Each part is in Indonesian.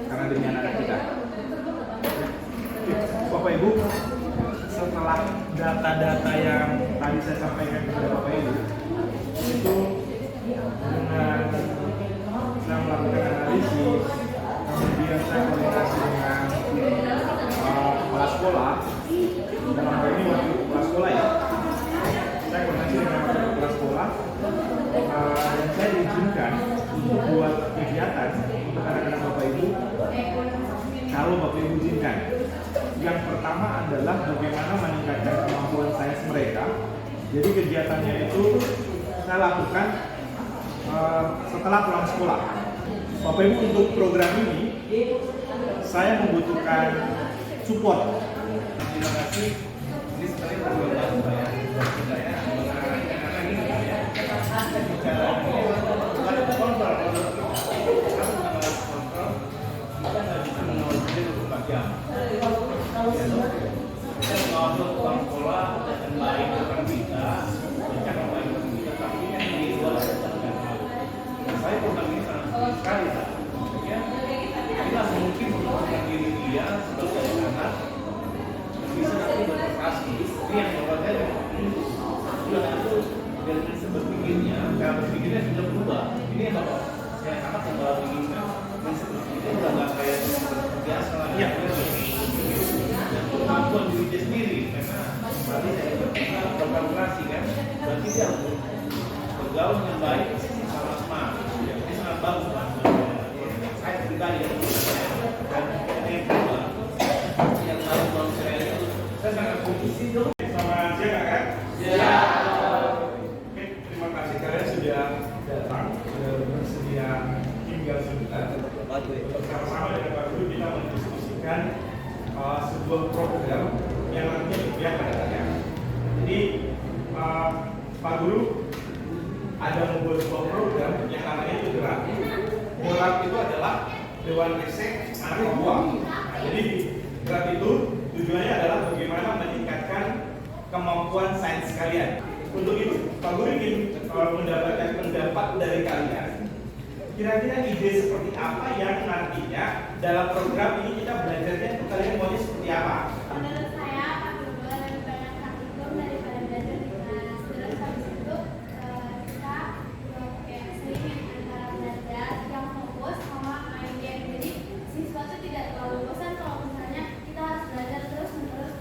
karena demi anak kita. Bapak Ibu, setelah data-data yang tadi saya sampaikan kepada Bapak Ibu, itu dengan saya melakukan analisis, kemudian saya koordinasi dengan kepala sekolah, dalam hal ini wakil kepala sekolah ya, saya koordinasi dengan wakil kepala sekolah, dan saya diizinkan untuk buat kegiatan untuk anak-anak Bapak Ibu kalau Bapak Ibu izinkan. Yang pertama adalah bagaimana meningkatkan kemampuan sains mereka. Jadi kegiatannya itu saya lakukan setelah pulang sekolah. Bapak Ibu, untuk program ini saya membutuhkan support. Terima kasih. Ini sebenarnya program saya saya program ini sangat sekali ya. Inilah mungkin merupakan diri dia sebagai anak bisa nanti berprestasi. Ini yang membuatnya sudah itu dan berpikirnya, cara berpikirnya sudah berubah. Ini yang bapak saya sangat membawa inginkan. Itu udah nggak kayak biasa lagi. Ya. Dan kemampuan diri dia sendiri karena berarti saya berkolaborasi kan. Berarti dia bergaul dengan baik sama smart. Ini sangat bagus Pak. Saya pribadi dan yang kedua yang lalu saya itu saya sangat fokus itu sama dia kan? Ya. Oke, terima kasih kalian sudah datang, sudah bersedia tinggal sebentar. Bersama-sama dengan Pak Guru kita mendiskusikan sebuah program yang nantinya diberikan pada kalian. Jadi Pak Guru ada membuat sebuah program yang namanya itu DERAP. DERAP itu adalah Dewan Riset Anak Papua. Nah, jadi DERAP itu tujuannya adalah bagaimana meningkatkan kemampuan sains kalian. Untuk itu, Pak Guru ingin mendapatkan pendapat dari kalian. Kira-kira ide seperti apa yang nantinya dalam program ini kita belajarnya itu kalian maunya seperti apa? Menurut saya, Pak Guru lebih banyak praktikum daripada belajar di kelas. Terus habis itu kita kayak sering antara belajar yang fokus sama main game. Jadi siswa itu tidak terlalu bosan kalau misalnya kita harus belajar terus menerus.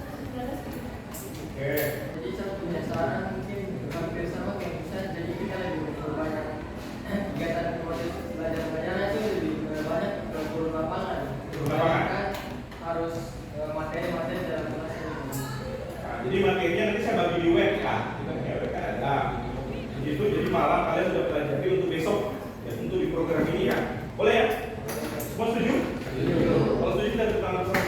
Oke. Jadi saya punya saran mungkin hampir sama kayak bisa. Jadi kita lebih banyak kegiatan proses belajar itu lebih banyak ke guru lapangan. Kan harus materi-materi dalam kelas ini. Nah, jadi materinya nanti saya bagi di web ya. Kita punya web kan ada. Begitu, jadi malam kalian sudah pelajari untuk besok ya, untuk di program ini ya. Boleh ya? Semua setuju? Setuju. Kalau setuju kita tepuk tangan bersama.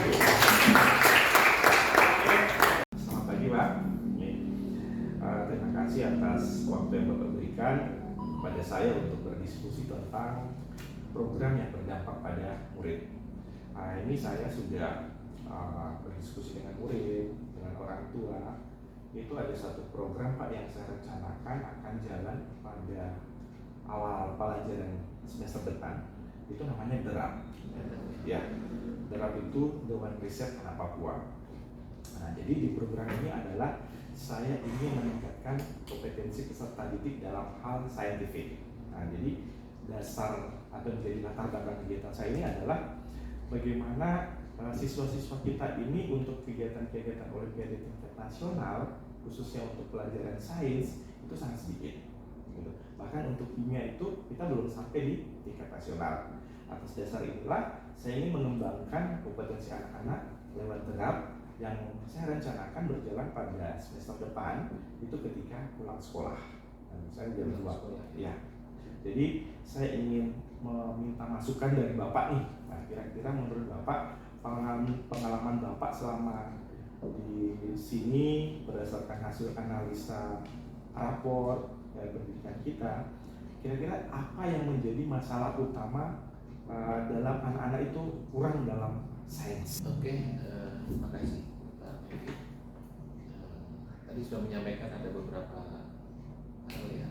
Selamat pagi Pak. Terima kasih atas waktu yang Bapak berikan kepada saya untuk berdiskusi tentang program yang berdampak pada murid. Nah, ini saya sudah berdiskusi dengan murid, dengan orang tua. Itu ada satu program Pak yang saya rencanakan akan jalan pada awal pelajaran semester depan. Itu namanya DERAP. Ya, DERAP itu Dewan Riset Anak Papua. Nah, jadi di program ini adalah saya ingin meningkatkan kompetensi peserta didik dalam hal saintifik. Nah, jadi dasar atau menjadi latar belakang kegiatan saya ini adalah bagaimana siswa-siswa kita ini untuk kegiatan-kegiatan olimpiade tingkat nasional, khususnya untuk pelajaran sains, itu sangat sedikit. Gitu. Bahkan untuk kimia itu kita belum sampai di tingkat nasional. Atas dasar inilah saya ingin mengembangkan kompetensi anak-anak lewat DERAP yang saya rencanakan berjalan pada semester depan itu ketika pulang sekolah. Dan saya jam 2. Ya. Jadi saya ingin meminta masukan dari Bapak nih. Nah, kira-kira menurut Bapak pengalaman Bapak selama di sini berdasarkan hasil analisa rapor pendidikan kita, kira-kira apa yang menjadi masalah utama dalam anak-anak itu kurang dalam sains? Oke, terima kasih Pak. Tadi sudah menyampaikan ada beberapa hal ya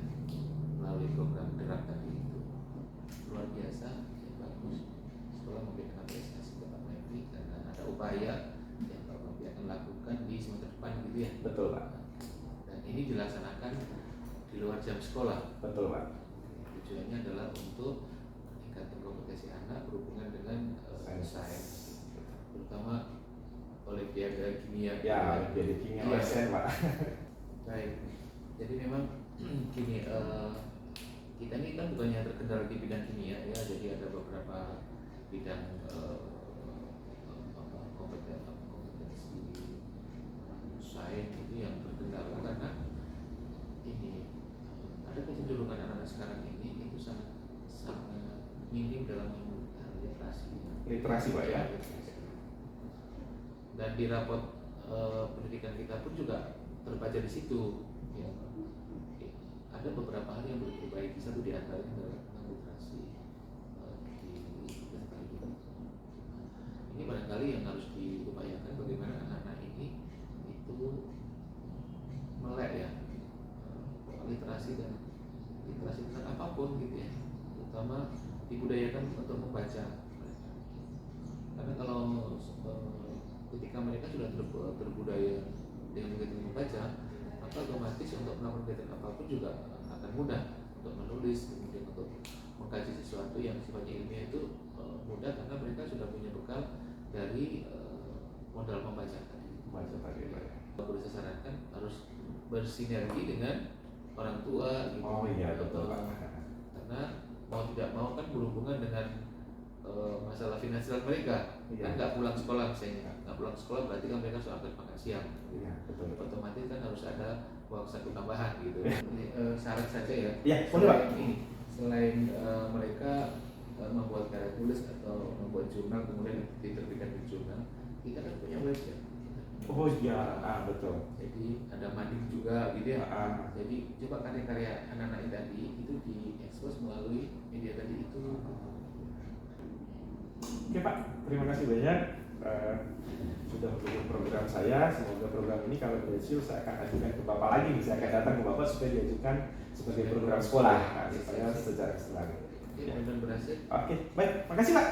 melalui program DERAP tadi itu luar biasa, ya, bagus. sekolah memberikan apresiasi ke Pak Mevri karena ada upaya yang Pak Mevri akan lakukan di semester depan gitu ya. Betul Pak. Dan ini dilaksanakan di luar jam sekolah. Betul Pak. Tujuannya adalah untuk meningkatkan kompetensi anak berhubungan dengan sains, terutama Olimpiade kimia. Ya, jadi kimia Iya. OSN Pak. Baik. Jadi memang gini, kita ini kan bukannya terkendala di bidang kimia ya, jadi ada beberapa bidang kompetensi sains itu yang terkendala karena ini ada kecenderungan anak-anak sekarang ini itu sangat minim dalam literasi. Literasi Pak ya. Dan di rapot pendidikan kita pun juga terbaca di situ. Ya. Ada beberapa hal yang perlu diperbaiki. Satu di antaranya adalah tentang literasi di tentang itu. Ini barangkali yang harus diupayakan bagaimana anak-anak ini itu melek ya literasi dan literasi tentang apapun gitu ya, terutama dibudayakan untuk membaca. Karena kalau ketika mereka sudah terbudaya dengan begitu membaca, maka otomatis untuk melakukan kegiatan apapun juga akan mudah untuk menulis, kemudian untuk mengkaji sesuatu yang sifatnya ilmiah itu mudah karena mereka sudah punya bekal dari modal membaca tadi. Baca tadi Pak. Perlu saya sarankan harus bersinergi dengan orang tua gitu. Oh iya betul Pak. Karena mau tidak mau kan berhubungan dengan masalah finansial mereka. Iya. Kan nggak pulang sekolah misalnya, nggak pulang sekolah berarti kan mereka akan makan siang. Iya betul. Otomatis kan harus ada uang saku tambahan gitu. Ini, syarat saja ya. Iya boleh Pak. Selain mereka membuat karya tulis atau membuat jurnal kemudian diterbitkan di jurnal, kita kan punya website. Oh iya, betul. Jadi ada mading juga gitu ya. Jadi Jadi coba karya-karya anak-anak tadi itu diekspos melalui media tadi itu. Oke Pak, terima kasih banyak sudah mendukung program saya. Semoga program ini kalau berhasil saya akan ajukan ke Bapak lagi. Saya akan datang ke Bapak supaya diajukan sebagai program sekolah. Nah, saya secara eksternal. Ya, mudah-mudahan berhasil. Oke, baik, makasih Pak.